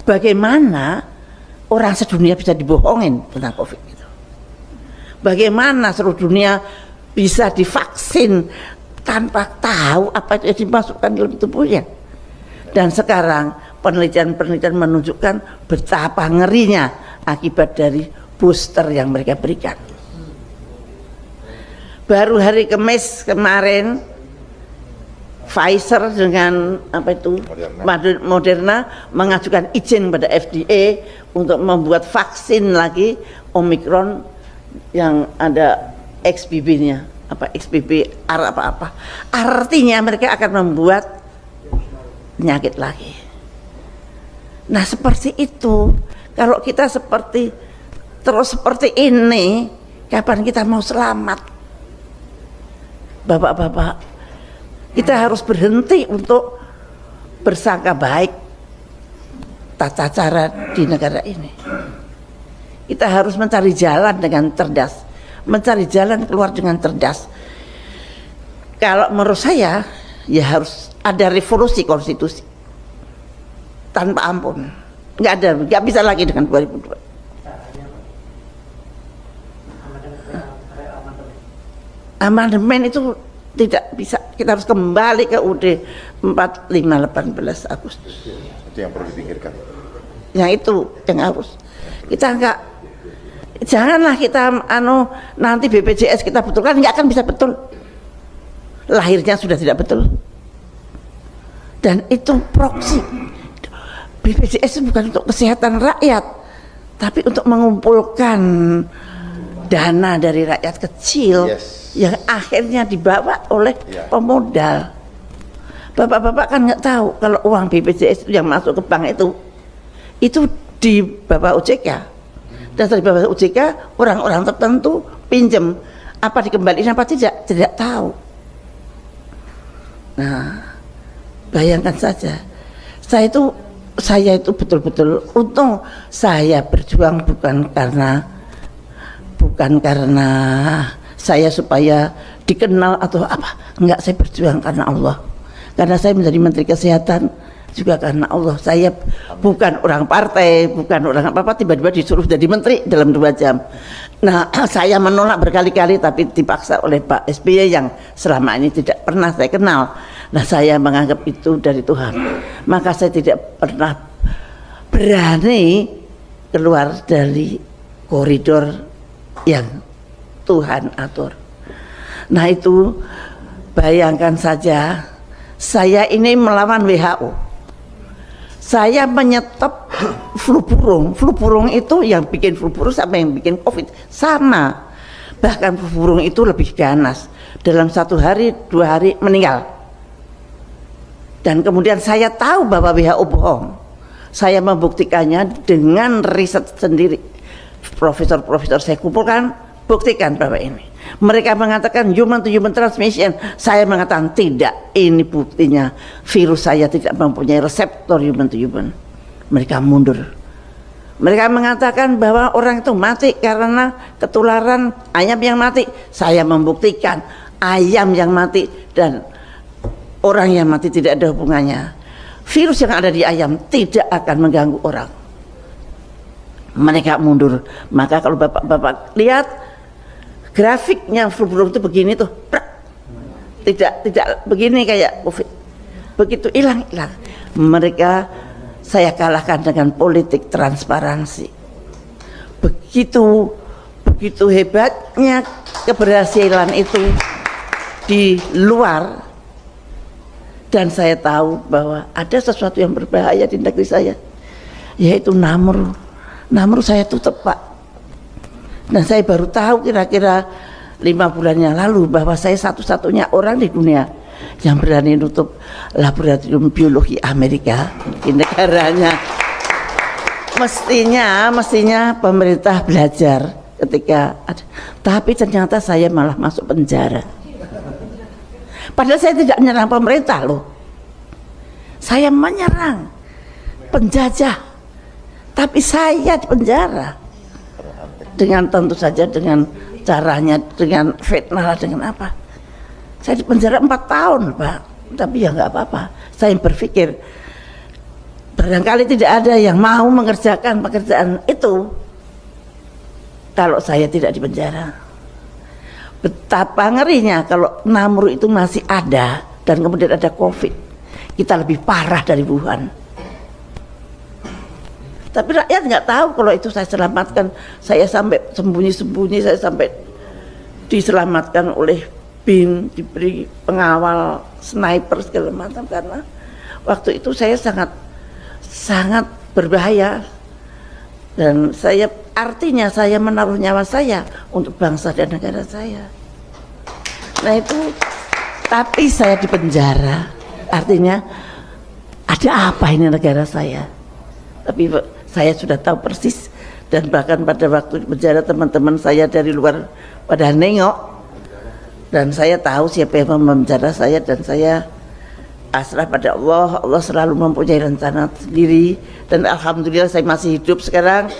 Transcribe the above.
bagaimana orang sedunia bisa dibohongin tentang COVID itu. Bagaimana seluruh dunia bisa divaksin tanpa tahu apa itu yang dimasukkan dalam tubuhnya. Dan sekarang penelitian-penelitian menunjukkan betapa ngerinya akibat dari booster yang mereka berikan. Baru hari Kamis kemarin Pfizer dengan Moderna mengajukan izin pada FDA untuk membuat vaksin lagi Omicron yang ada XBB-nya, XBB apa. Artinya mereka akan membuat penyakit lagi. Nah, seperti itu. Kalau kita terus seperti ini, kapan kita mau selamat? Bapak-bapak, kita harus berhenti untuk bersangka baik tata cara di negara ini. Kita harus mencari jalan dengan cerdas, mencari jalan keluar dengan cerdas. Kalau menurut saya, ya harus ada revolusi konstitusi tanpa ampun. Nggak bisa lagi dengan 2002. Amandemen itu tidak bisa, kita harus kembali ke UUD 45 18 Agustus. Itu yang perlu dipikirkan. Yang itu yang harus kita janganlah kita nanti BPJS kita betulkan, nggak akan bisa betul. Lahirnya sudah tidak betul. Dan itu proksi. BPJS itu bukan untuk kesehatan rakyat, tapi untuk mengumpulkan dana dari rakyat kecil yang akhirnya dibawa oleh pemodal. Bapak-bapak kan nggak tahu kalau uang BPJS yang masuk ke bank itu di bawah OJK. Dan dari bawah OJK orang-orang tertentu pinjam, apa dikembalikan apa tidak tahu. Nah, bayangkan saja, saya itu betul-betul untung saya berjuang bukan karena saya supaya dikenal atau apa, enggak, saya berjuang karena Allah. Karena saya menjadi Menteri Kesehatan juga karena Allah. Saya bukan orang partai, bukan orang apa-apa, tiba-tiba disuruh jadi menteri dalam 2 jam. Nah, saya menolak berkali-kali tapi dipaksa oleh Pak SBY yang selama ini tidak pernah saya kenal. Nah, saya menganggap itu dari Tuhan. Maka saya tidak pernah berani keluar dari koridor yang Tuhan atur. Nah, itu bayangkan saja, saya ini melawan WHO. Saya menyetop flu burung. Flu burung itu yang bikin flu burung sama yang bikin COVID sama. Bahkan flu burung itu lebih ganas. Dalam 1 hari, 2 hari meninggal. Dan kemudian saya tahu bahwa WHO bohong. Saya membuktikannya dengan riset sendiri. Profesor-profesor saya kumpulkan, buktikan bahwa ini. Mereka mengatakan human to human transmission, saya mengatakan tidak, ini buktinya virus saya tidak mempunyai reseptor human to human. Mereka mundur. Mereka mengatakan bahwa orang itu mati karena ketularan ayam yang mati. Saya membuktikan ayam yang mati dan orang yang mati tidak ada hubungannya. Virus yang ada di ayam tidak akan mengganggu orang. Mereka mundur. Maka kalau bapak-bapak lihat grafiknya flu burung itu begini tuh, tidak begini kayak COVID. Begitu hilang. Mereka saya kalahkan dengan politik transparansi. Begitu hebatnya keberhasilan itu di luar. Dan saya tahu bahwa ada sesuatu yang berbahaya di negeri saya, yaitu Namru. Namru saya tutup, Pak. Dan saya baru tahu kira-kira 5 bulan yang lalu bahwa saya satu-satunya orang di dunia yang berani nutup laboratorium biologi Amerika di negaranya. Mestinya pemerintah belajar ketika ada, tapi ternyata saya malah masuk penjara. Padahal saya tidak menyerang pemerintah loh. Saya menyerang penjajah. Tapi saya di penjara. Dengan tentu saja dengan caranya, dengan fitnah, dengan apa. Saya di penjara 4 tahun, Pak. Tapi ya nggak apa-apa. Saya berpikir barangkali tidak ada yang mau mengerjakan pekerjaan itu kalau saya tidak di penjara. Betapa ngerinya kalau Namru itu masih ada dan kemudian ada COVID, kita lebih parah dari Wuhan. Tapi rakyat nggak tahu kalau itu saya selamatkan, saya sampai sembunyi-sembunyi, saya sampai diselamatkan oleh BIN, diberi pengawal, sniper segala macam, karena waktu itu saya sangat berbahaya dan artinya saya menaruh nyawa saya untuk bangsa dan negara saya. Nah itu, tapi saya di penjara, artinya ada apa ini negara saya? Tapi saya sudah tahu persis, dan bahkan pada waktu di penjara teman-teman saya dari luar pada nengok, dan saya tahu siapa yang memenjara saya, dan saya pasrah pada Allah. Allah selalu mempunyai rencana sendiri, dan alhamdulillah saya masih hidup sekarang.